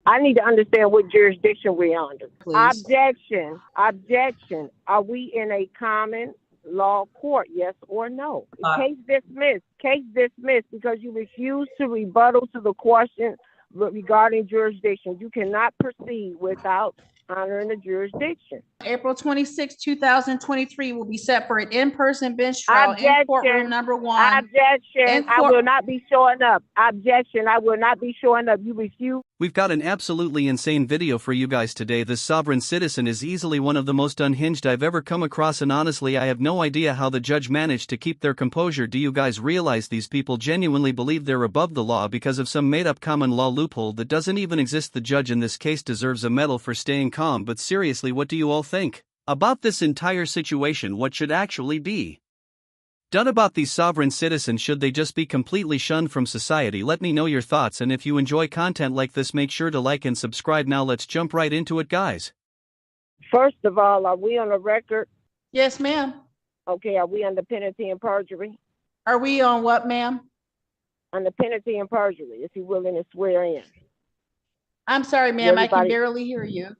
I need to understand what jurisdiction we're under. Please. Objection. Are we in a common law court? Yes or no? Case dismissed. Case dismissed because you refuse to rebuttal to the question regarding jurisdiction. You cannot proceed without honoring the jurisdiction. April 26, 2023 will be set for an in-person bench trial in courtroom number 1. Objection. I will not be showing up. Objection. I will not be showing up. You refuse. We've got an absolutely insane video for you guys today. This sovereign citizen is easily one of the most unhinged I've ever come across, and honestly I have no idea how the judge managed to keep their composure. Do you guys realize these people genuinely believe they're above the law because of some made-up common law loophole that doesn't even exist? The judge in this case deserves a medal for staying calm, but seriously, what do you all think about this entire situation? What should actually be done about these sovereign citizens? Should they just be completely shunned from society? Let me know your thoughts, and if you enjoy content like this, make sure to like and subscribe. Now let's jump right into it, guys. First of all, are we on the record? Yes, ma'am. Okay, are we under penalty and perjury? Are we on what, ma'am? Under penalty and perjury, if you're willing to swear in. I'm sorry, ma'am, I can barely hear you.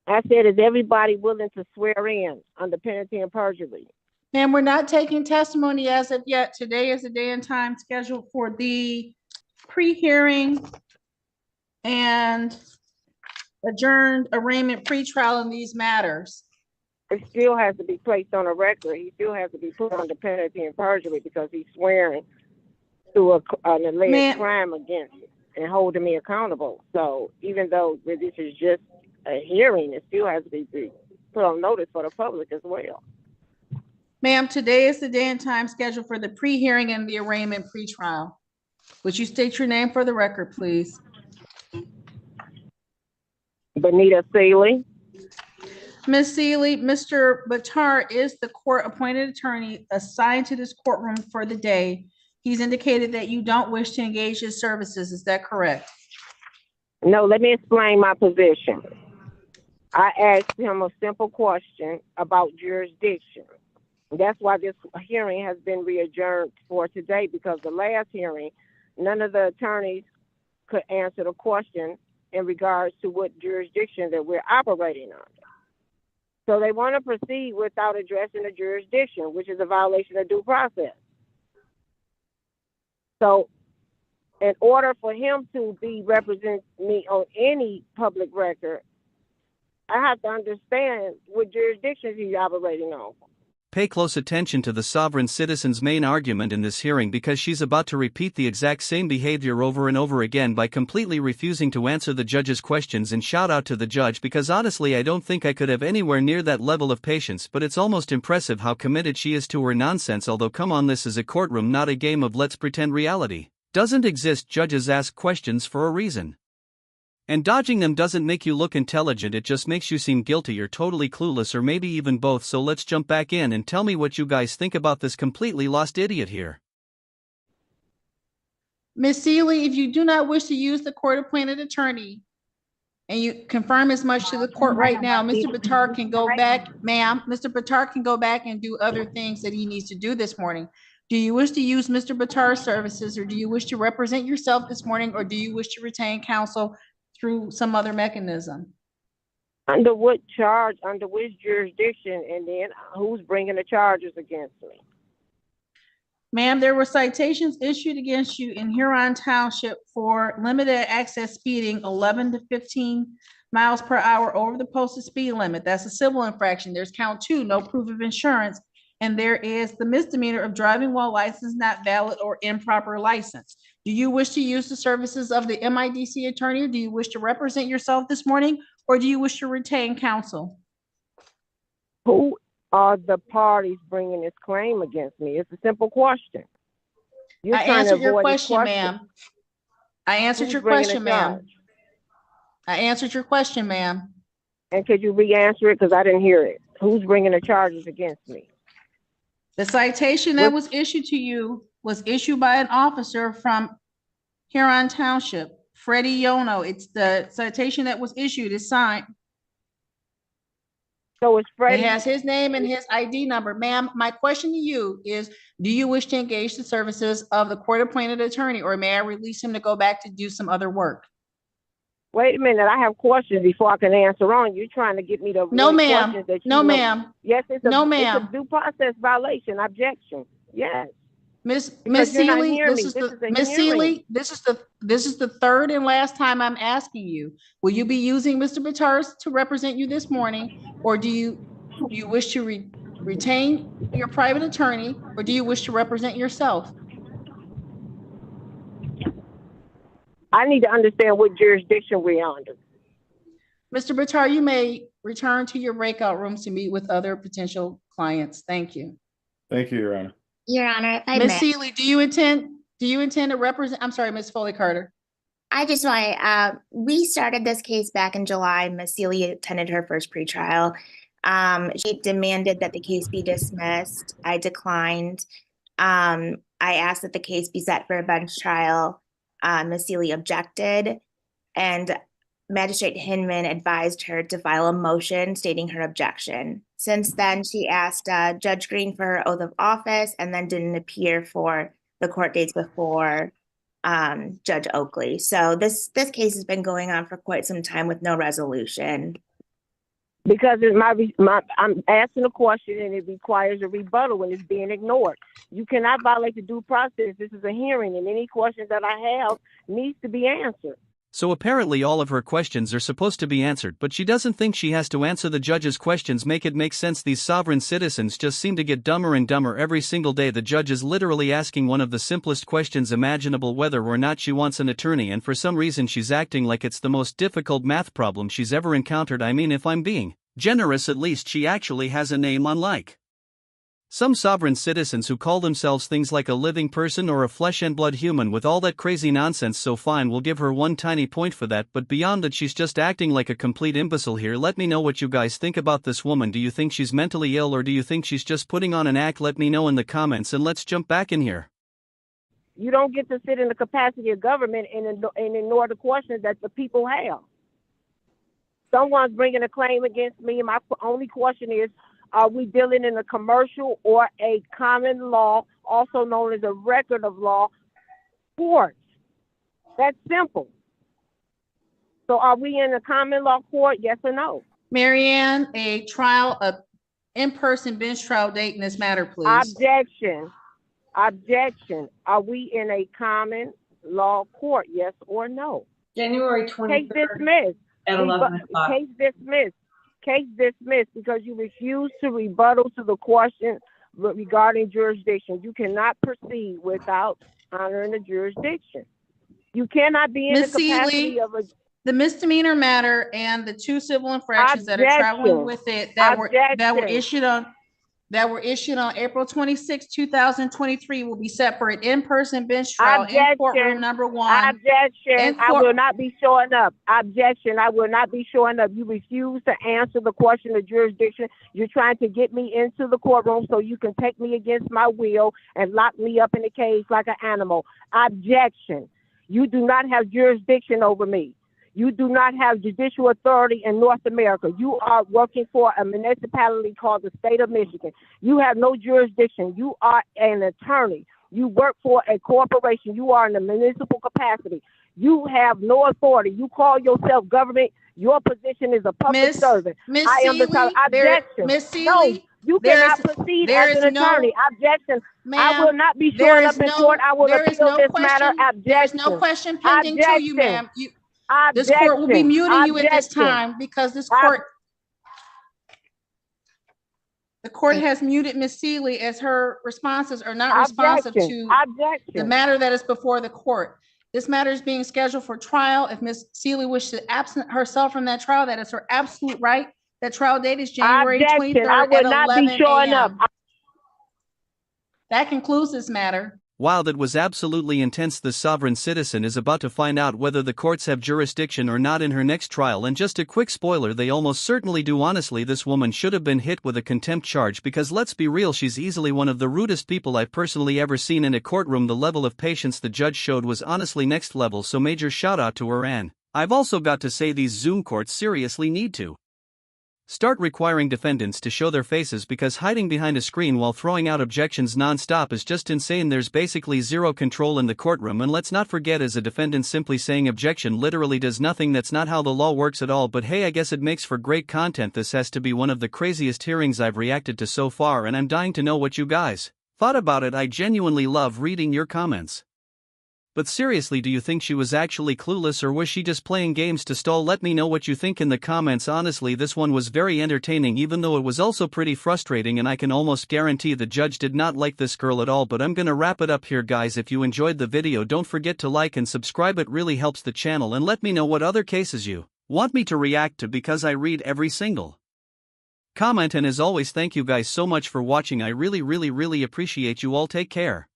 I said, is everybody willing to swear in under penalty and perjury? Ma'am, we're not taking testimony as of yet. Today is the day and time scheduled for the pre-hearing and adjourned arraignment pretrial in these matters. It still has to be placed on a record. He still has to be put under penalty and perjury because he's swearing to an alleged crime against me and holding me accountable. So even though this is just a hearing, it still has to be put on notice for the public as well. Ma'am, today is the day and time scheduled for the pre-hearing and the arraignment pretrial. Would you state your name for the record, please? Benita Seeley. Ms. Seeley, Mr. Battar is the court-appointed attorney assigned to this courtroom for the day. He's indicated that you don't wish to engage his services. Is that correct? No, let me explain my position. I asked him a simple question about jurisdiction. That's why this hearing has been adjourned for today, because the last hearing, none of the attorneys could answer the question in regards to what jurisdiction that we're operating under. So they want to proceed without addressing the jurisdiction, which is a violation of due process. So in order for him to represent me on any public record, I have to understand what jurisdictions he's operating on. Pay close attention to the sovereign citizen's main argument in this hearing, because she's about to repeat the exact same behavior over and over again by completely refusing to answer the judge's questions. And shout out to the judge, because honestly I don't think I could have anywhere near that level of patience, but it's almost impressive how committed she is to her nonsense. Although come on, this is a courtroom, not a game of let's pretend. Reality doesn't exist. Judges ask questions for a reason. And dodging them doesn't make you look intelligent, it just makes you seem guilty or totally clueless, or maybe even both. So let's jump back in and tell me what you guys think about this completely lost idiot here. Ms. Seeley, if you do not wish to use the court-appointed attorney, and you confirm as much to the court right now, Mr. Battar can go back, ma'am, Mr. Battar can go back and do other things that he needs to do this morning. Do you wish to use Mr. Battar's services, or do you wish to represent yourself this morning, or do you wish to retain counsel through some other mechanism? Under what charge, under which jurisdiction, and then who's bringing the charges against me? Ma'am, there were citations issued against you in Huron Township for limited access speeding 11 to 15 miles per hour over the posted speed limit. That's a civil infraction. There's count 2, no proof of insurance. And there is the misdemeanor of driving while license not valid or improper license. Do you wish to use the services of the MIDC attorney, or do you wish to represent yourself this morning, or do you wish to retain counsel? Who are the parties bringing this claim against me? It's a simple question. I answered your question, ma'am. I answered your question, ma'am. I answered your question, ma'am. And could you re-answer it? Because I didn't hear it. Who's bringing the charges against me? The citation that was issued to you was issued by an officer from Huron Township, Freddie Yono. It's the citation that was issued, is signed. So it's Freddie. It has his name and his ID number. Ma'am, my question to you is, do you wish to engage the services of the court-appointed attorney, or may I release him to go back to do some other work? Wait a minute. I have questions before I can answer on. You're trying to get me to No, avoid ma'am. questions that you No, know. ma'am. Yes, it's No, a ma'am. due process violation. Objection. Yes, Miss because you're not Seeley, hearing this me. is This the is a Miss hearing. Seeley, this is the third and last time I'm asking you. Will you be using Mr. Batars to represent you this morning, or do you wish to retain your private attorney, or do you wish to represent yourself? I need to understand what jurisdiction we're under. Mr. Batar, you may return to your breakout rooms to meet with other potential clients. Thank you. Thank you, Your Honor. Your Honor, if I Ms. may, Seeley, do you intend to represent, I'm sorry, Ms. Foley Carter. I just want we started this case back in July. Ms. Seeley attended her first pretrial. She demanded that the case be dismissed. I declined. I asked that the case be set for a bench trial. Ms. Seeley objected, and Magistrate Hinman advised her to file a motion stating her objection. Since then, she asked Judge Green for her oath of office and then didn't appear for the court dates before Judge Oakley. So this case has been going on for quite some time with no resolution. Because I'm asking a question and it requires a rebuttal when it's being ignored. You cannot violate the due process. This is a hearing, and any questions that I have needs to be answered. So apparently all of her questions are supposed to be answered, but she doesn't think she has to answer the judge's questions. Make it make sense. These sovereign citizens just seem to get dumber and dumber every single day. The judge is literally asking one of the simplest questions imaginable, whether or not she wants an attorney, and for some reason she's acting like it's the most difficult math problem she's ever encountered. I mean, if I'm being generous, at least she actually has a name, unlike some sovereign citizens who call themselves things like a living person or a flesh and blood human with all that crazy nonsense. So fine, we'll give her one tiny point for that, but beyond that she's just acting like a complete imbecile here. Let me know what you guys think about this woman. Do you think she's mentally ill, or do you think she's just putting on an act? Let me know in the comments, and let's jump back in here. You don't get to sit in the capacity of government and ignore the questions that the people have. Someone's bringing a claim against me, and my only question is, are we dealing in a commercial or a common law, also known as a record of law, court? That's simple. So are we in a common law court, yes or no? Marianne, a in-person bench trial date in this matter, please. Objection. Are we in a common law court, yes or no? January 23rd. Case dismissed. At 11 o'clock. Case dismissed. Case dismissed because you refuse to rebuttal to the question regarding jurisdiction. You cannot proceed without honoring the jurisdiction. You cannot be in the capacity of a... The misdemeanor matter and the two civil infractions that are traveling with it that were issued on April 26, 2023 will be set for an in-person bench trial in courtroom number 1. Objection. I will not be showing up. Objection. I will not be showing up. You refuse to answer the question of jurisdiction. You're trying to get me into the courtroom so you can take me against my will and lock me up in a cage like an animal. Objection. You do not have jurisdiction over me. You do not have judicial authority in North America. You are working for a municipality called the state of Michigan. You have no jurisdiction. You are an attorney. You work for a corporation. You are in a municipal capacity. You have no authority. You call yourself government. Your position is a public servant. I am the objection. Miss Seeley, no, you cannot proceed as an attorney. Objection. I will not be showing up in court. I will appeal this matter. Objection. There is no question pending to you, ma'am. This court will be muting you at this time because the court has muted Ms. Seeley as her responses are not responsive to the matter that is before the court. This matter is being scheduled for trial. If Ms. Seeley wishes to absent herself from that trial, that is her absolute right. That trial date is January 23rd at 11 a.m. That concludes this matter. Wow, that was absolutely intense. The sovereign citizen is about to find out whether the courts have jurisdiction or not in her next trial, and just a quick spoiler, they almost certainly do. Honestly, this woman should have been hit with a contempt charge because let's be real, she's easily one of the rudest people I've personally ever seen in a courtroom. The level of patience the judge showed was honestly next level, so major shout out to her. And I've also got to say, these Zoom courts seriously need to Start requiring defendants to show their faces because hiding behind a screen while throwing out objections non-stop is just insane. There's basically zero control in the courtroom, and let's not forget, as a defendant, simply saying objection literally does nothing. That's not how the law works at all, but hey, I guess it makes for great content. This has to be one of the craziest hearings I've reacted to so far, and I'm dying to know what you guys thought about it. I genuinely love reading your comments. But seriously, do you think she was actually clueless, or was she just playing games to stall? Let me know what you think in the comments. Honestly, this one was very entertaining, even though it was also pretty frustrating, and I can almost guarantee the judge did not like this girl at all. But I'm gonna wrap it up here, guys. If you enjoyed the video, don't forget to like and subscribe. It really helps the channel, and let me know what other cases you want me to react to, because I read every single comment. And as always, thank you guys so much for watching. I really appreciate you all. Take care.